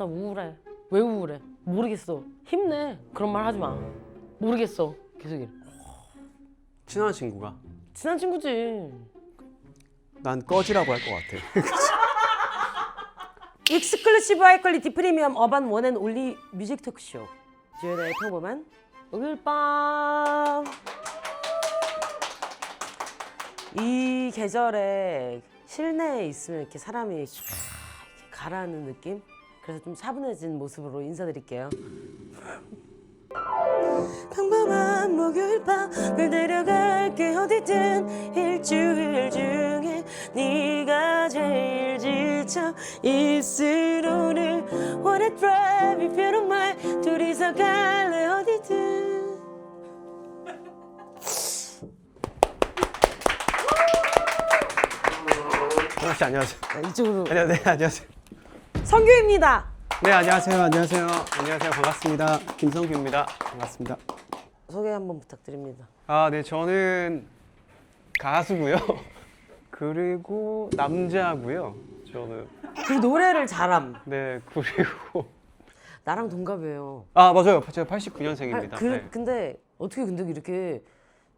나 우울해. 왜 우울해? 모르겠어. 힘내. 그런 말 하지 마. 모르겠어. 계속 이래. 친한 친구가 친한 친구지. 난 꺼지라고 할 것 같아. 익스클루시브 하이 퀄리티 프리미엄 어반 원앤 올리 뮤직 토크쇼 주연의 평범한 목요일밤. 이 계절에 실내에 있으면 이렇게 사람이 쫙 이렇게 가라앉는 느낌? 그래서 좀 차분해진 모습으로 인사드릴게요. 평범한 목요일 밤 널 데려갈게 어디든 일주일 중에 네가 제일 지쳐 있을 오늘 Wanna drive if you don't mind 둘이서 갈래 어디든. 하나씨 안녕하세요. 이쪽으로. 네, 안녕하세요. 성규입니다. 네, 안녕하세요. 반갑습니다. 김성규입니다. 반갑습니다. 소개 한번 부탁드립니다. 아, 네, 저는 가수고요. 그리고 남자고요. 저는 그 노래를 잘함. 네, 그리고 나랑 동갑이에요. 아, 맞아요. 제가 89년생입니다. 네. 근데 어떻게 근데 이렇게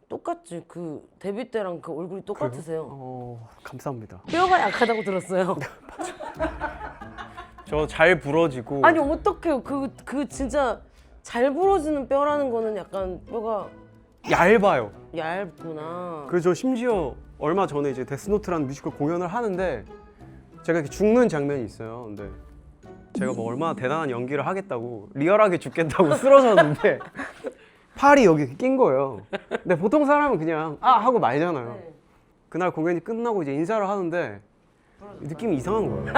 똑같지? 그 데뷔 때랑 그 얼굴이 똑같으세요. 감사합니다. 뼈가 약하다고 들었어요. 저 잘 부러지고 아니 어떡해요? 그 진짜 잘 부러지는 뼈라는 거는 약간 뼈가 얇아요. 얇구나. 그래서 저 심지어 얼마 전에 이제 데스노트라는 뮤지컬 공연을 하는데 제가 이렇게 죽는 장면이 있어요. 근데 제가 뭐 얼마나 대단한 연기를 하겠다고 리얼하게 죽겠다고 쓰러졌는데 팔이 여기 낀 거예요. 근데 보통 사람은 그냥 아 하고 말잖아요. 네. 그날 공연이 끝나고 이제 인사를 하는데 느낌이 이상한 거예요.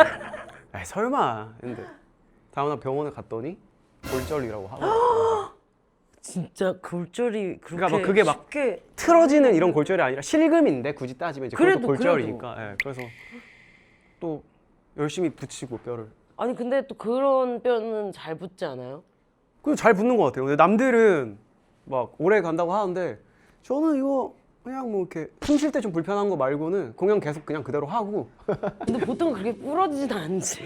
에이, 설마 했는데 다음날 병원에 갔더니 골절이라고 하고. 진짜 골절이 그렇게 그러니까 막 그게 막 쉽게 틀어지는 이런 골절이 아니라 실금인데 굳이 따지면 이제 그것도 그래도, 골절이니까. 예, 그래서 또 열심히 붙이고 뼈를. 아니 근데 또 그런 뼈는 잘 붙지 않아요? 그리고 잘 붙는 것 같아요. 근데 남들은 막 오래 간다고 하는데 저는 이거 그냥 뭐 이렇게 숨 쉴 때 좀 불편한 거 말고는 공연 계속 그냥 그대로 하고. 근데 보통 그렇게 부러지진 않지.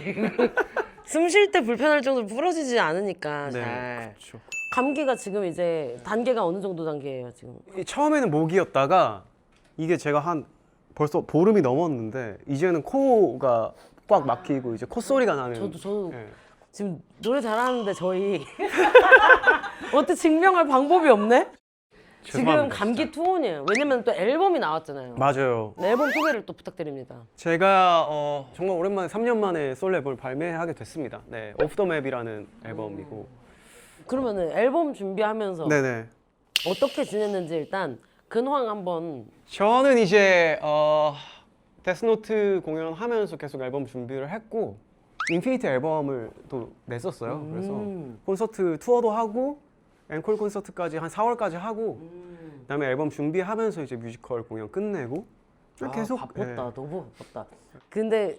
숨 쉴 때 불편할 정도로 부러지지 않으니까 잘. 그렇죠. 감기가 지금 이제 단계가 어느 정도 단계예요 지금? 처음에는 모기였다가 이게 제가 한 벌써 보름이 넘었는데 이제는 코가 꽉 막히고 이제 콧소리가 나는. 저도 예. 지금 노래 잘하는데 저희 어떻게 증명할 방법이 없네? 지금 죄송합니다, 감기 진짜. 투혼이에요. 왜냐면 또 앨범이 나왔잖아요. 맞아요. 네, 앨범 소개를 또 부탁드립니다. 제가 정말 오랜만에 3년 만에 솔로 앨범을 발매하게 됐습니다. 네, 오프 더 맵이라는 앨범이고. 그러면은 앨범 준비하면서 네네. 어떻게 지냈는지 일단 근황 한번. 저는 이제 데스노트 공연하면서 계속 앨범 준비를 했고 인피니티 앨범을 또 냈었어요. 그래서 콘서트 투어도 하고 앵콜 콘서트까지 한 4월까지 하고 그다음에 앨범 준비하면서 이제 뮤지컬 공연 끝내고 계속 바빴다. 예. 너무 바빴다. 근데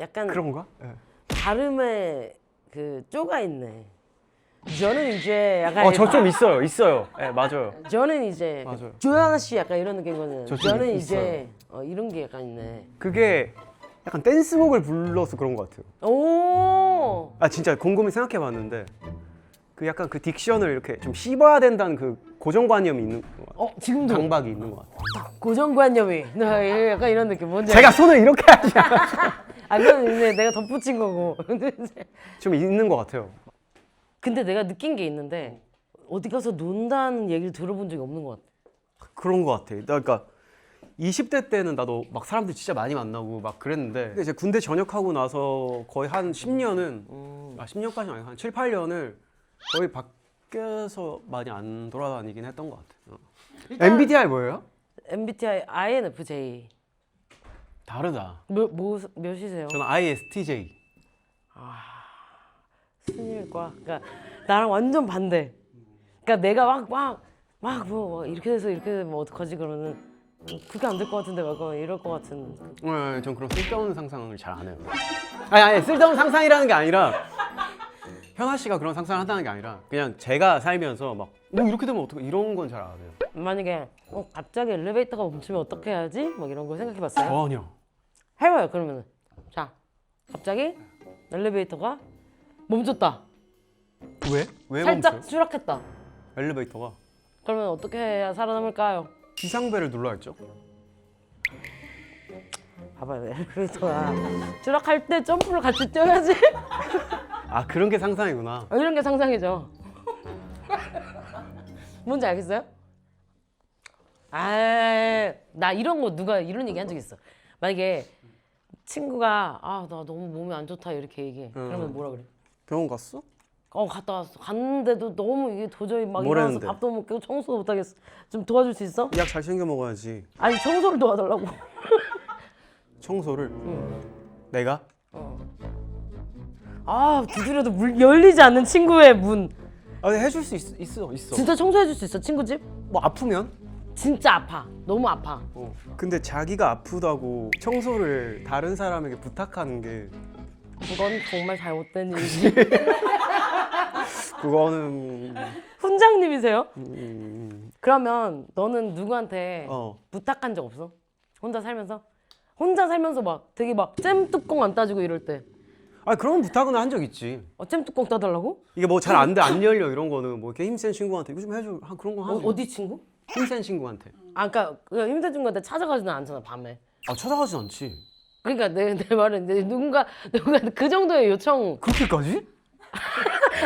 약간 그런가? 예. 발음에 그 쪼가 있네. 저는 이제 약간 저 좀 있어요. 예, 맞아요. 저는 이제 맞아요. 조연아 씨 약간 이런 느낌이거든. 저좀 저는 이제 이런 게 약간 있네. 그게 약간 댄스곡을 불러서 그런 것 같아요. 오. 아 진짜 곰곰이 생각해봤는데 그 약간 그 딕션을 이렇게 좀 씹어야 된다는 그 고정관념이 있는 것 같아요. 지금도 강박이 있는 것 같아요. 고정관념이. 약간 이런 느낌. 뭔지 제가 손을 이렇게 하지 않아요. 아, 그건 이제 내가 덧붙인 거고. 좀 있는 것 같아요. 근데 내가 느낀 게 있는데 어디 가서 논다는 얘기를 들어본 적이 없는 것 같아. 그런 것 같아. 그러니까 20대 때는 나도 막 사람들 진짜 많이 만나고 막 그랬는데 근데 이제 군대 전역하고 나서 거의 한 10년은 10년까지는 아니고 한 7, 8년을 거의 밖에서 많이 안 돌아다니긴 했던 것 같아요. MBTI 뭐예요? MBTI INFJ. 다르다. 몇이세요? 저는 ISTJ. 순일과. 그러니까 나랑 완전 반대. 그러니까 내가 막 이렇게 돼서 이렇게 되면 어떡하지 그러는. 그게 안 될 것 같은데 막 이럴 것 같은. 네, 전 그런 쓸데없는 상상을 잘 안 해요. 아니 쓸데없는 상상이라는 게 아니라 현아 씨가 그런 상상을 한다는 게 아니라 그냥 제가 살면서 막 이렇게 되면 어떡해 이런 건 잘 안 해요. 만약에 갑자기 엘리베이터가 멈추면 어떻게 해야지? 막 이런 거 생각해봤어요? 전혀. 해봐요 그러면은. 자, 갑자기 엘리베이터가 멈췄다. 왜? 왜 살짝 멈춰요? 추락했다. 엘리베이터가 그러면 어떻게 해야 살아남을까요? 비상벨을 눌러야죠. 봐봐요, 엘리베이터가 추락할 때 점프를 같이 뛰어야지. 아 그런 게 상상이구나. 이런 게 상상이죠. 뭔지 알겠어요? 아, 나 이런 거 누가 이런 얘기 한 적 있어. 만약에 친구가 나 너무 몸이 안 좋다 이렇게 얘기해. 그러면 뭐라 그래? 병원 갔어? 갔다 왔어. 갔는데도 너무 이게 도저히 막 뭘 일어나서 했는데? 밥도 못 먹고 청소도 못 하겠어. 좀 도와줄 수 있어? 약 잘 챙겨 먹어야지. 아니 청소를 도와달라고. 청소를. 내가? 두드려도 열리지 않는 친구의 문. 근데 해줄 수 있어. 진짜 청소해줄 수 있어 친구 집? 뭐 아프면? 진짜 아파. 너무 아파. 근데 자기가 아프다고 청소를 다른 사람에게 부탁하는 게 그건 정말 잘못된 일이지. 그거는 훈장님이세요? 그러면 너는 누구한테 어. 부탁한 적 없어? 혼자 살면서? 혼자 살면서 막 되게 막 잼 뚜껑 안 따지고 이럴 때 그런 부탁은 한 적 있지. 잼 뚜껑 따달라고? 이게 뭐 잘 안 돼, 안 열려 이런 거는 뭐 이렇게 힘센 친구한테 이거 좀 해줘. 그런 거 하지. 어디 친구? 힘센 친구한테. 그러니까 그냥 힘든 친구한테 찾아가지는 않잖아 밤에. 찾아가진 않지. 그러니까 내 말은 이제 누군가 그 정도의 요청 그렇게까지?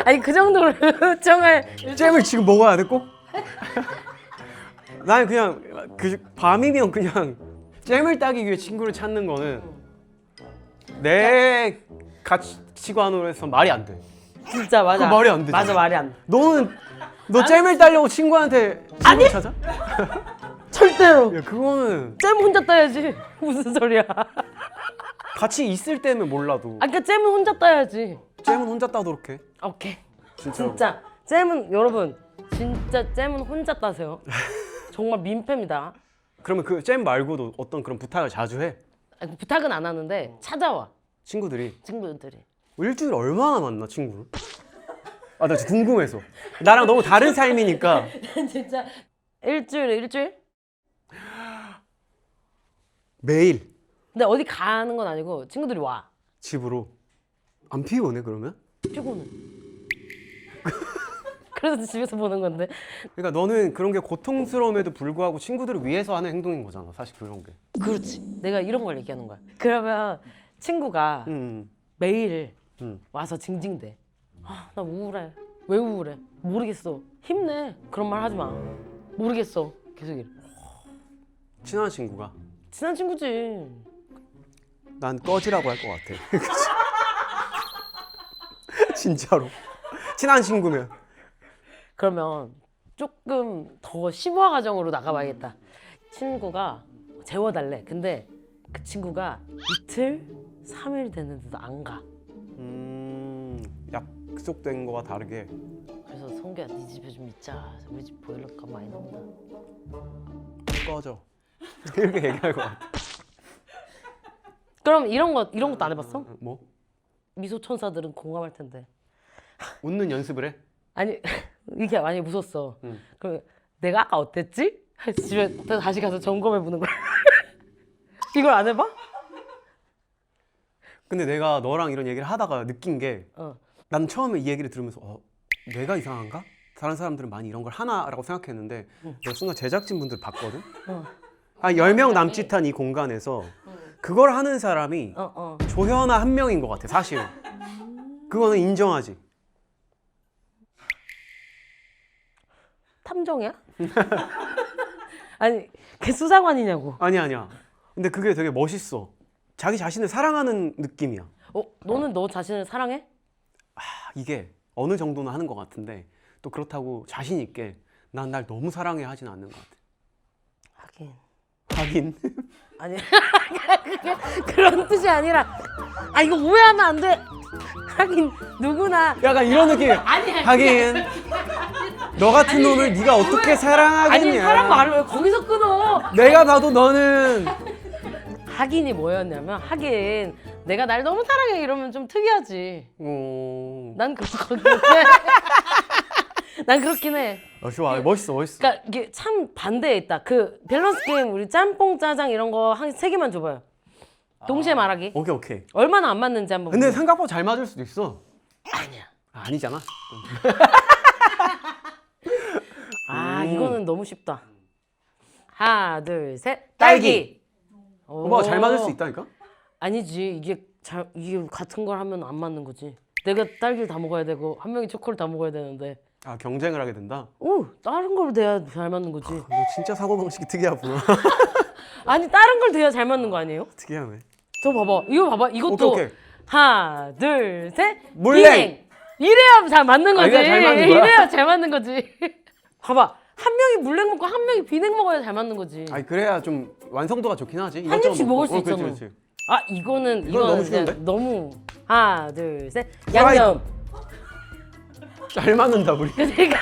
아니 그 정도로 요청할 잼을 지금 먹어야 돼 꼭? 나는 그냥 그 밤이면 그냥 잼을 따기 위해 친구를 찾는 거는 내 가치관으로 해서 말이 안 돼. 진짜 맞아. 그거 말이 안 되지. 맞아 말이 안 돼. 너 잼을 따려고 친구한테 친구를 찾아? 절대로. 야, 그거는 잼 혼자 따야지. 무슨 소리야? 같이 있을 때면 몰라도 그러니까 잼은 혼자 따야지. 잼은 혼자 따도록 해. 오케이. 진짜로. 진짜 잼은 여러분 진짜 잼은 혼자 따세요. 정말 민폐입니다. 그러면 그 잼 말고도 어떤 그런 부탁을 자주 해? 부탁은 안 하는데 찾아와 친구들이. 친구들이. 일주일에 얼마나 만나 친구를? 나 진짜 궁금해서. 나랑 너무 다른 삶이니까. 진짜 일주일? 매일 근데 어디 가는 건 아니고 친구들이 와. 집으로. 안 피곤해 그러면? 피곤해. 그래서 집에서 보는 건데. 그러니까 너는 그런 게 고통스러움에도 불구하고 친구들을 위해서 하는 행동인 거잖아. 사실 그런 게. 그렇지. 내가 이런 걸 얘기하는 거야. 그러면 친구가 매일 와서 징징대. 나 우울해. 왜 우울해? 모르겠어. 힘내. 그런 말 하지 마. 모르겠어. 계속 이래. 친한 친구가. 친한 친구지. 난 꺼지라고 할 것 같아. 진짜로. 친한 친구면. 그러면 조금 더 심화 과정으로 나가봐야겠다. 친구가 재워달래. 근데 그 친구가 이틀, 3일 됐는데도 안 가. 약속된 거와 다르게. 그래서 성규야 네 집에 좀 있자. 우리 집 보일러값 많이 나온다. 꺼져. 이렇게 얘기할 것 같아. 그럼 이런 것도 안 해봤어? 뭐? 미소천사들은 공감할 텐데. 웃는 연습을 해? 아니 이게 많이 무섭어. 그럼 내가 아까 어땠지? 집에 다시 가서 점검해 보는 거야. 이걸 안 해봐? 근데 내가 너랑 이런 얘기를 하다가 느낀 게 난 어. 처음에 이 얘기를 들으면서 내가 이상한가? 다른 사람들은 많이 이런 걸 하나라고 생각했는데 내가 순간 제작진분들 봤거든? 한 10명 남짓한 이 공간에서 그걸 하는 사람이 조현아 한 명인 것 같아 사실. 그거는 인정하지. 탐정이야? 아니 그게 수사관이냐고. 아니야. 근데 그게 되게 멋있어. 자기 자신을 사랑하는 느낌이야. 너는 너 자신을 사랑해? 이게 어느 정도는 하는 것 같은데 또 그렇다고 자신 있게 난 날 너무 사랑해 하진 않는 것 같아. 하긴. 아니 그게 그런 뜻이 아니라 이거 오해하면 안 돼. 하긴 누구나 약간 이런 느낌. 하긴 너 같은 놈을 네가 어떻게 사랑하겠냐. 아니 사랑 말을 왜 거기서 끊어? 내가 봐도 너는. 하긴이 뭐였냐면 하긴 내가 날 너무 사랑해 이러면 좀 특이하지. 난 그렇긴 해. 난 그렇긴 해. 좋아. 멋있어. 그러니까 이게 참 반대에 있다. 그 밸런스 게임 우리 짬뽕 짜장 이런 거 한 3개만 줘봐요. 동시에 말하기. 오케이. 얼마나 안 맞는지 한번. 근데 보세요. 생각보다 잘 맞을 수도 있어. 아니야. 아니잖아. 이거는 너무 쉽다. 하나, 둘, 셋. 딸기. 오. 오빠가 잘 맞을 수 있다니까? 아니지. 이게 같은 걸 하면 안 맞는 거지. 내가 딸기를 다 먹어야 되고 한 명이 초콜릿 다 먹어야 되는데. 아, 경쟁을 하게 된다? 다른 걸 돼야 잘 맞는 거지. 너 진짜 사고방식이 특이하구나. 아니 다른 걸 돼야 잘 맞는 거 아니에요? 특이하네. 저 봐봐. 이거 봐봐. 이것도 오케이. 하나, 둘, 셋. 물냉. 비냉. 이래야 잘 맞는 거지. 이래야 잘 맞는 거야? 이래야 잘 맞는 거지. 봐봐. 한 명이 물냉 먹고 한 명이 비냉 먹어야 잘 맞는 거지. 아니 그래야 좀 완성도가 좋긴 하지. 한 입씩 이것저것 먹을 수 그렇지, 있잖아. 그렇지. 이거는 너무 쉬운데? 너무 하나, 둘, 셋. 프라이- 양념. 잘 맞는다 우리. 그러니까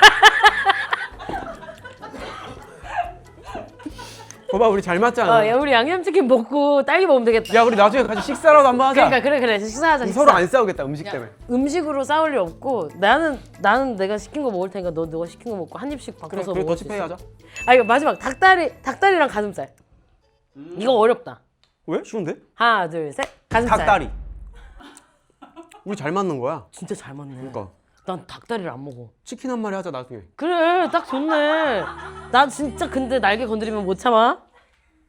봐봐 우리 잘 맞잖아. 야, 우리 양념치킨 먹고 딸기 먹으면 되겠다. 야 우리 나중에 같이 식사라도 한번 하자. 그러니까 그래 식사하자. 식사. 서로 안 싸우겠다 음식 때문에. 음식으로 싸울 일 없고 나는 내가 시킨 거 먹을 테니까 너가 시킨 거 먹고 한 입씩 그래 바꿔서 그래 먹을 수 더치페이 있어. 하자. 이거 마지막 닭다리랑 가슴살. 이거 어렵다. 왜? 쉬운데? 하나, 둘, 셋. 가슴살. 닭다리. 우리 잘 맞는 거야. 진짜 잘 맞네. 그러니까 난 닭다리를 안 먹어. 치킨 한 마리 하자 나중에. 그래, 딱 좋네. 나 진짜 근데 날개 건드리면 못 참아.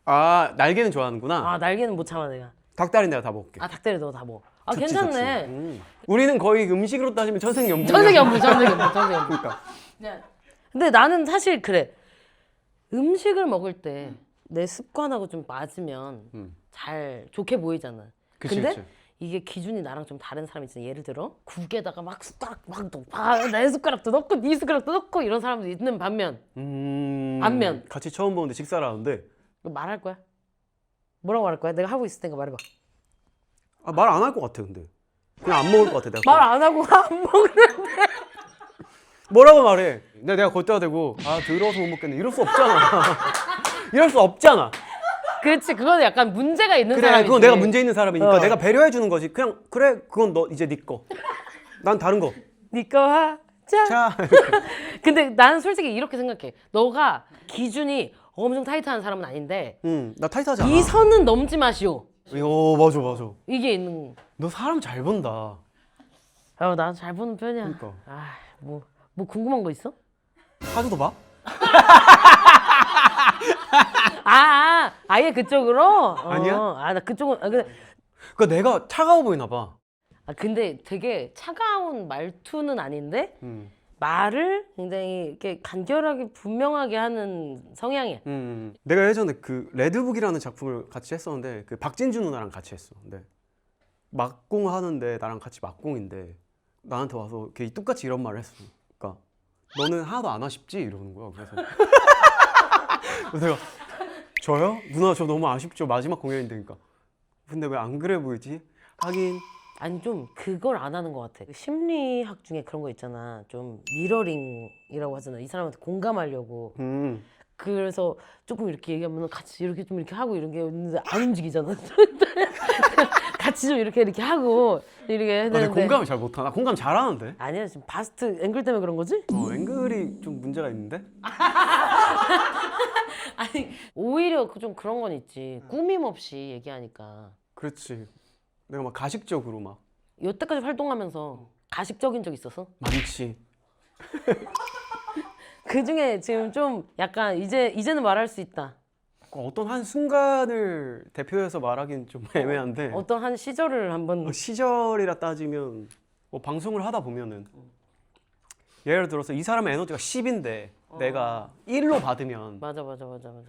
아 날개는 좋아하는구나. 날개는 못 참아 내가. 닭다리 내가 다 먹을게. 닭다리 너 다 먹어. 좋지, 괜찮네. 좋지. 우리는 거의 음식으로 따지면 천생연분. 천생연분. 그러니까. 근데 나는 사실 그래. 음식을 먹을 때 내 습관하고 좀 맞으면 잘 좋게 보이잖아. 그치, 근데 그치. 이게 기준이 나랑 좀 다른 사람이 있어. 예를 들어 국에다가 막 숟가락 막 넣고 내 숟가락도 넣고 네 숟가락도 넣고 이런 사람도 있는 반면 안면. 같이 처음 보는데 식사를 하는데. 이거 말할 거야? 뭐라고 말할 거야? 내가 하고 있을 테니까 말해봐. 말 안 할 것 같아 근데. 그냥 안 먹을 것 같아 내가. 말 안 하고 안 먹는데. 뭐라고 말해? 내가 걷다 대고 더러워서 못 먹겠네. 이럴 수 없잖아. 이럴 수 없잖아. 그렇지. 그건 약간 문제가 있는 그래 사람이지. 그건 내가 문제 있는 사람이니까 어. 내가 배려해 주는 거지. 그냥 그래 그건 너 이제 네 거. 난 다른 거. 니꺼 하자. 자. 근데 나는 솔직히 이렇게 생각해. 너가 기준이 엄청 타이트한 사람은 아닌데 나 타이트하지 않아. 이 선은 넘지 마시오. 맞아. 이게 있는. 너 사람 잘 본다. 나 잘 보는 편이야. 그러니까. 뭐 궁금한 거 있어? 사주도 봐? 아예 그쪽으로? 아니야? 나 그쪽은 근데 그러니까 내가 차가워 보이나 봐. 근데 되게 차가운 말투는 아닌데 말을 굉장히 이렇게 간결하게 분명하게 하는 성향이야. 내가 예전에 그 레드북이라는 작품을 같이 했었는데 그 박진주 누나랑 같이 했어. 근데 막공 하는데 나랑 같이 막공인데 나한테 와서 이렇게 똑같이 이런 말을 했어. 그러니까 너는 하나도 안 아쉽지? 이러는 거야. 그래서 내가 저요? 누나 저 너무 아쉽죠. 마지막 공연인데 그러니까. 근데 왜 안 그래 보이지? 하긴 아니 좀 그걸 안 하는 것 같아. 심리학 중에 그런 거 있잖아. 좀 미러링이라고 하잖아. 이 사람한테 공감하려고. 그래서 조금 이렇게 얘기하면 같이 이렇게 좀 이렇게 하고 이런 게 있는데 안 움직이잖아. 같이 좀 이렇게 하고 이렇게 해야 나 되는데. 공감을 잘 못하나? 공감 잘하는데? 아니야 지금 바스트 앵글 때문에 그런 거지? 앵글이 좀 문제가 있는데? 아니 오히려 좀 그런 건 있지. 꾸밈 없이 얘기하니까. 그렇지. 내가 막 가식적으로 막 여태까지 활동하면서 가식적인 적 있었어? 많지. 그 중에 지금 좀 약간 이제는 말할 수 있다. 어떤 한 순간을 대표해서 말하기는 좀 애매한데 어떤 한 시절을 한번 시절이라 따지면 방송을 하다 보면은 예를 들어서 이 사람의 에너지가 10인데 내가 1로 받으면 맞아.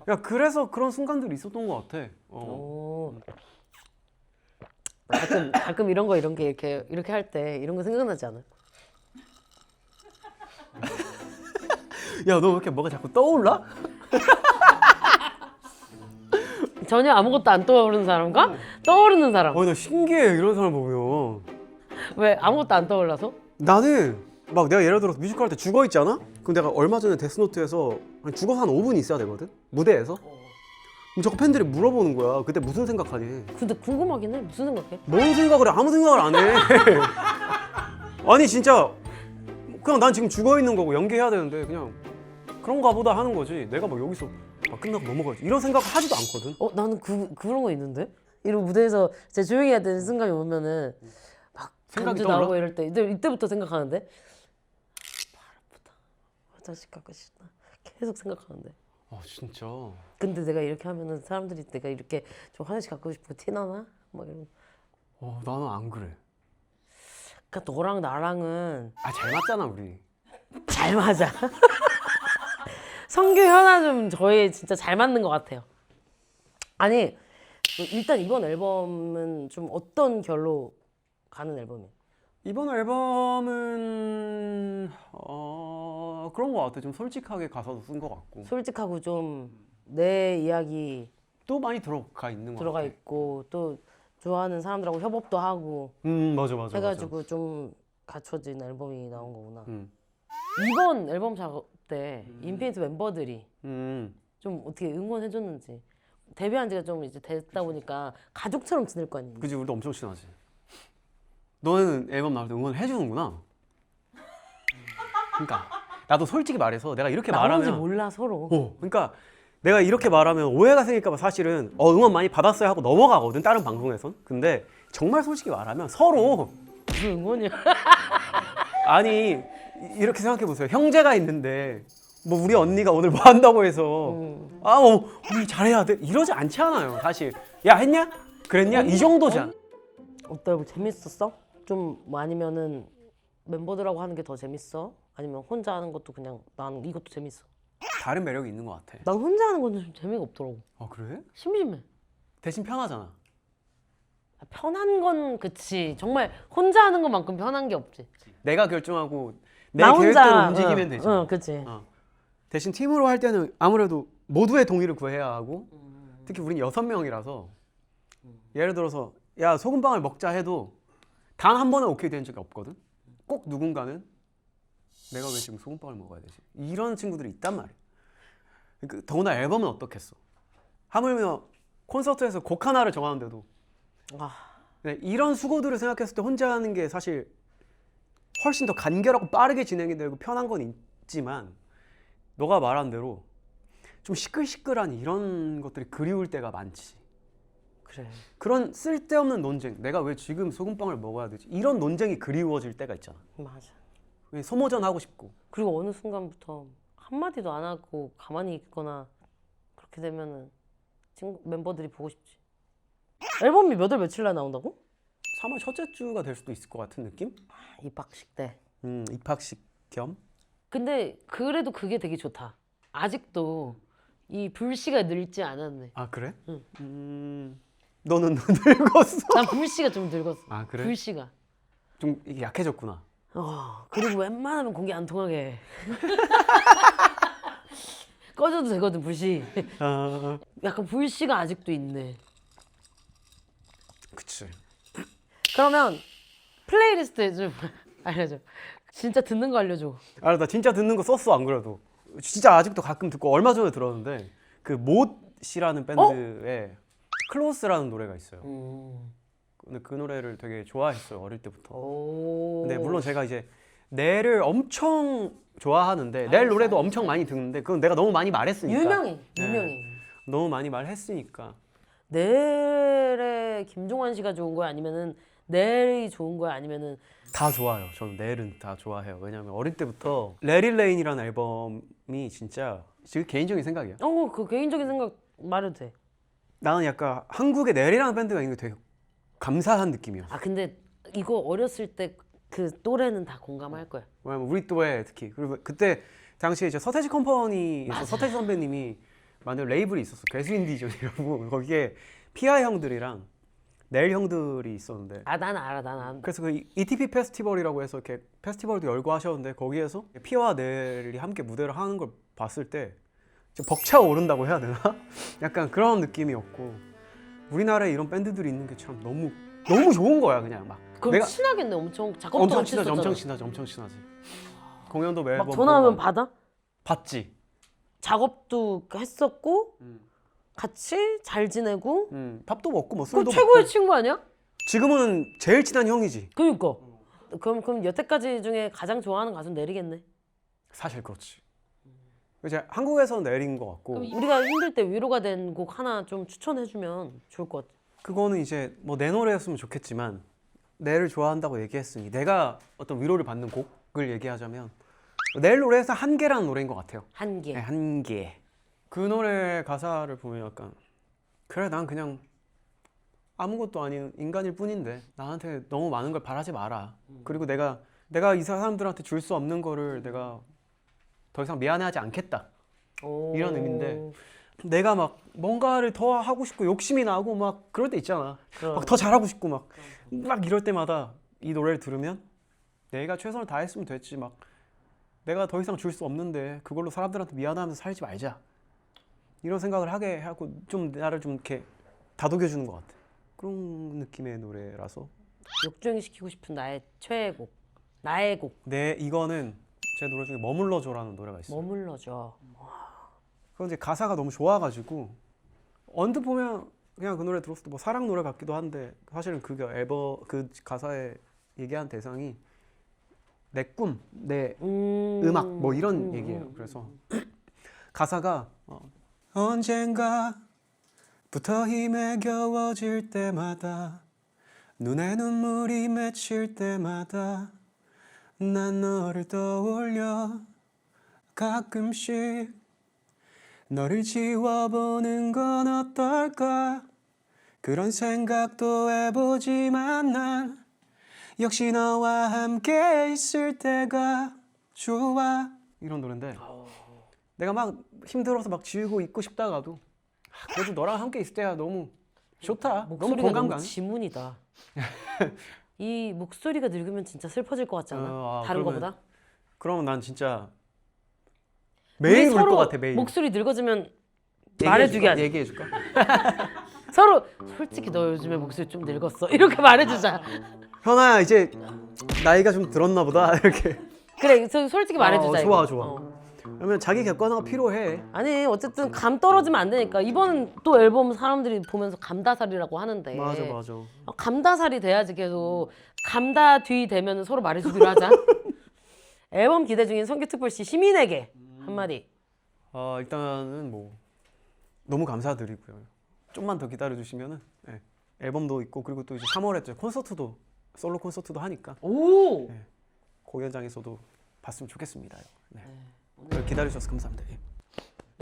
야 그래서 그런 순간들이 있었던 것 같아. 오. 가끔 이런 게 이렇게 할 때 이런 거 생각나지 않아? 야 너 왜 이렇게 뭐가 자꾸 떠올라? 전혀 아무것도 안 떠오르는 사람과 떠오르는 사람. 나 신기해 이런 사람 보면. 왜 아무것도 안 떠올라서? 나는 막 내가 예를 들어서 뮤지컬 할 때 죽어 있잖아? 그럼 내가 얼마 전에 데스노트에서 죽어서 한 5분 있어야 되거든? 무대에서? 그럼 자꾸 팬들이 물어보는 거야. 그때 무슨 생각하니? 근데 궁금하긴 해. 무슨 생각해? 뭔 생각을 해? 아무 생각을 안 해. 아니 진짜 그냥 난 지금 죽어 있는 거고 연기해야 되는데 그냥 그런가 보다 하는 거지. 내가 막 여기서 끝나고 넘어가야지 이런 생각을 하지도 않거든. 나는 그런 거 있는데? 이런 무대에서 진짜 조용히 해야 되는 순간이 오면은 막 생각이 간주 떠올라? 나오고 이럴 때 이때부터 생각하는데 발 아프다. 화장실 가고 싶다. 계속 생각하는데. 진짜. 근데 내가 이렇게 하면은 사람들이 내가 이렇게 좀 화장실 가고 싶고 티나나? 막 이런. 나는 안 그래. 그러니까 너랑 나랑은 잘 맞잖아 우리. 잘 맞아. 성규 현아 좀 저희 진짜 잘 맞는 것 같아요. 아니 일단 이번 앨범은 좀 어떤 결로 가는 앨범이에요? 이번 앨범은 그런 거 같아. 좀 솔직하게 가사도 쓴 거 같고 솔직하고 좀 내 이야기 또 많이 들어가 있는 거 들어가 같아. 있고 또 좋아하는 사람들하고 협업도 하고 맞아. 해가지고 좀 갖춰진 앨범이 나온 거구나. 음. 이번 앨범 작업 때 인피니트 멤버들이 좀 어떻게 응원해줬는지. 데뷔한 지가 좀 이제 됐다 보니까 가족처럼 지낼 거 아니에요. 그지, 우리도 엄청 친하지. 너는 앨범 나올 때 응원해 주는구나. 그러니까 나도 솔직히 말해서 내가 이렇게 나오는지 말하면 몰라 서로. 그러니까 내가 이렇게 말하면 오해가 생길까 봐 사실은 응원 많이 받았어요 하고 넘어가거든, 다른 방송에선. 근데 정말 솔직히 말하면 서로 무슨 응원이야? 아니 이렇게 생각해 보세요. 형제가 있는데 뭐 우리 언니가 오늘 뭐 한다고 해서 우리 잘해야 돼 이러지 않잖아요 사실. 야 했냐? 그랬냐? 이 정도잖아. 어때? 뭐 재밌었어? 좀 뭐 아니면은 멤버들하고 하는 게 더 재밌어? 아니면 혼자 하는 것도 그냥 난 이것도 재밌어? 다른 매력이 있는 것 같아. 난 혼자 하는 건 좀 재미가 없더라고. 그래? 심심해. 대신 편하잖아. 편한 건 그치. 정말 혼자 하는 것만큼 편한 게 없지. 내가 결정하고 내 나 계획대로 혼자 움직이면 되잖아. 그치. 대신 팀으로 할 때는 아무래도 모두의 동의를 구해야 하고 특히 우린 6명이라서 예를 들어서 야 소금빵을 먹자 해도 단 한 번은 오케이 된 적이 없거든. 꼭 누군가는 내가 왜 지금 소금빵을 먹어야 되지? 이런 친구들이 있단 말이야. 그러니까 더구나 앨범은 어떻겠어. 하물며 콘서트에서 곡 하나를 정하는데도 이런 수고들을 생각했을 때 혼자 하는 게 사실 훨씬 더 간결하고 빠르게 진행이 되고 편한 건 있지만 너가 말한 대로 좀 시끌시끌한 이런 것들이 그리울 때가 많지. 그래. 그런 쓸데없는 논쟁, 내가 왜 지금 소금빵을 먹어야 되지? 이런 논쟁이 그리워질 때가 있잖아. 맞아. 왜 소모전 하고 싶고. 그리고 어느 순간부터 한마디도 안 하고 가만히 있거나 그렇게 되면은 멤버들이 보고 싶지. 앨범이 몇 월 며칠 날 나온다고? 3월 첫째 주가 될 수도 있을 것 같은 느낌? 입학식 때. 입학식 겸? 근데 그래도 그게 되게 좋다. 아직도 이 불씨가 늙지 않았네. 아 그래? 응. 너는 늙었어? 난 불씨가 좀 늙었어. 아 그래? 불씨가. 좀 이게 약해졌구나. 그리고 웬만하면 공기 안 통하게 해. 꺼져도 되거든 불씨. 약간 불씨가 아직도 있네. 그치. 그러면 플레이리스트 좀 알려줘. 진짜 듣는 거 알려줘. 나 진짜 듣는 거 썼어. 안 그래도 진짜 아직도 가끔 듣고 얼마 전에 들었는데 그 못이라는 밴드의 클로스라는 노래가 있어요. 근데 그 노래를 되게 좋아했어요 어릴 때부터. 근데 물론 제가 이제 넬을 엄청 좋아하는데 넬 노래도 엄청 많이 듣는데 그건 내가 너무 많이 말했으니까. 유명해. 너무 많이 말했으니까. 넬의 김종환 씨가 좋은 거야? 아니면은 넬이 좋은 거야? 아니면은 다 좋아요. 저는 넬은 다 좋아해요. 왜냐면 어릴 때부터 레릴레인이라는 앨범이 진짜 지금 개인적인 생각이야. 그 개인적인 생각 말해도 돼. 나는 약간 한국에 넬이라는 밴드가 있는 게 되게 감사한 느낌이었어. 근데 이거 어렸을 때 그 또래는 다 공감할 거야. 왜냐면 우리 또래 특히. 그리고 그때 당시에 이제 서태지 컴퍼니에서 서태지 선배님이 만든 레이블이 있었어. 괴수인디전이라고. 거기에 피아 형들이랑 넬 형들이 있었는데. 난 알아. 난 안. 그래서 그 ETP 페스티벌이라고 해서 이렇게 페스티벌도 열고 하셨는데 거기에서 피아와 넬이 함께 무대를 하는 걸 봤을 때 벅차 오른다고 해야 되나? 약간 그런 느낌이었고 우리나라에 이런 밴드들이 있는 게 참 너무 좋은 거야. 그냥 막 그럼 친하겠네. 엄청 작업도 엄청 같이 친하지. 했었잖아. 엄청 친하지. 공연도 매번 막 전화하면 받아? 받지. 작업도 했었고 같이 잘 지내고 밥도 먹고 뭐 그럼 술도 최고의 먹고. 친구 아니야? 지금은 제일 친한 형이지. 그러니까 그럼 여태까지 중에 가장 좋아하는 가수는 넬이겠네. 사실 그렇지. 이제 한국에서 넬인 것 같고. 그럼 우리가 힘들 때 위로가 된 곡 하나 좀 추천해주면 좋을 것 같아. 그거는 이제 뭐 내 노래였으면 좋겠지만 내를 좋아한다고 얘기했으니 내가 어떤 위로를 받는 곡을 얘기하자면 내일 노래에서 한계라는 노래인 것 같아요. 한계. 네, 한계. 그 노래 가사를 보면 약간 그래 난 그냥 아무것도 아닌 인간일 뿐인데 나한테 너무 많은 걸 바라지 마라. 그리고 내가 이 사람들한테 줄 수 없는 거를 내가 더 이상 미안해하지 않겠다. 오. 이런 의미인데 내가 막 뭔가를 더 하고 싶고 욕심이 나고 막 그럴 때 있잖아. 막 더 잘하고 싶고 막 이럴 때마다 이 노래를 들으면 내가 최선을 다했으면 됐지 막 내가 더 이상 줄 수 없는데 그걸로 사람들한테 미안하면서 살지 말자. 이런 생각을 하게 하고 좀 나를 좀 이렇게 다독여주는 것 같아. 그런 느낌의 노래라서 역주행시키고 싶은 나의 최애곡. 나의 곡. 이거는 제 노래 중에 머물러줘라는 노래가 있어요. 머물러줘. 그건 이제 가사가 너무 좋아가지고 언뜻 보면 그냥 그 노래 들었을 때 뭐 사랑 노래 같기도 한데 사실은 그 가사에 얘기한 대상이 내 꿈, 내 음악 뭐 이런 얘기예요. 그래서 가사가 언젠가부터 힘에 겨워질 때마다 눈에 눈물이 맺힐 때마다 난 너를 떠올려 가끔씩 너를 지워보는 건 어떨까 그런 생각도 해보지만 난 역시 너와 함께 있을 때가 좋아 이런 노래인데 내가 막 힘들어서 막 지우고 있고 싶다가도 그래도 너랑 함께 있을 때야 너무 좋다. 너무 목소리가 공감 너무 가는. 지문이다. 이 목소리가 늙으면 진짜 슬퍼질 것 같지 않아? 다른 거보다? 그러면 난 진짜 매일 울 것 같아. 매일. 목소리 늙어지면 말해주게 하자. 얘기해줄까? 서로 솔직히 너 요즘에 목소리 좀 늙었어. 이렇게 말해주자. 현아야 이제 나이가 좀 들었나 보다 이렇게. 그래, 솔직히 말해주자. 좋아 이거. 좋아. 그러면 자기 객관화가 필요해. 아니 어쨌든 감 떨어지면 안 되니까 이번 또 앨범 사람들이 보면서 감다살이라고 하는데 맞아. 감다살이 돼야지 계속 감다 뒤 되면 서로 말해주기로 하자. 앨범 기대 중인 성규특별시 시민에게 한마디. 일단은 뭐 너무 감사드리고요. 좀만 더 기다려주시면은 앨범도 있고 그리고 또 이제 3월에 또 콘서트도 솔로 콘서트도 하니까 오. 공연장에서도 봤으면 좋겠습니다. 기다려주셔서 감사합니다.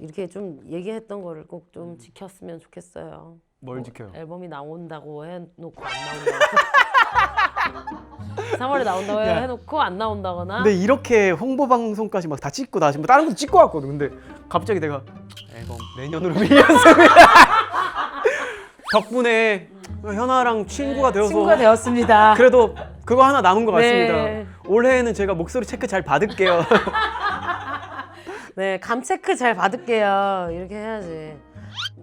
이렇게 좀 얘기했던 거를 꼭 좀 지켰으면 좋겠어요. 뭘 지켜요? 앨범이 나온다고 해놓고 안 나온다고 3월에 나온다고 해놓고 안 나온다거나. 근데 이렇게 홍보 방송까지 막 다 찍고 나 지금 다른 것도 찍고 왔거든. 근데 갑자기 내가 앨범 내년으로 밀렸습니다. 덕분에 현아랑 친구가 되어서 친구가 되었습니다. 그래도 그거 하나 남은 것 같습니다. 네. 올해에는 제가 목소리 체크 잘 받을게요. 네, 감 체크 잘 받을게요. 이렇게 해야지.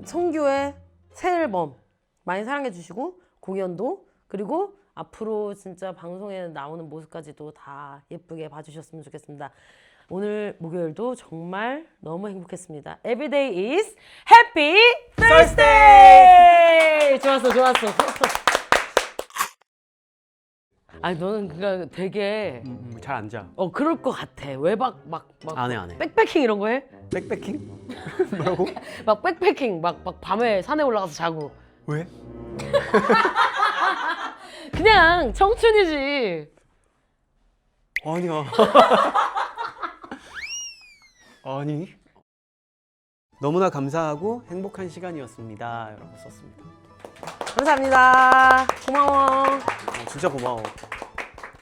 성규의 새 앨범 많이 사랑해 주시고 공연도 그리고 앞으로 진짜 방송에 나오는 모습까지도 다 예쁘게 봐주셨으면 좋겠습니다. 오늘 목요일도 정말 너무 행복했습니다. Everyday is Happy Thursday! 좋았어. 아니 너는 그러니까 되게 잘 앉아. 그럴 것 같아. 왜 막 안 해. 백패킹 이런 거 해? 백패킹? 뭐라고? 막 백패킹 막 밤에 산에 올라가서 자고. 왜? 그냥 청춘이지. 아니야. 아니. 너무나 감사하고 행복한 시간이었습니다. 라고 썼습니다. 감사합니다. 고마워. 진짜 고마워.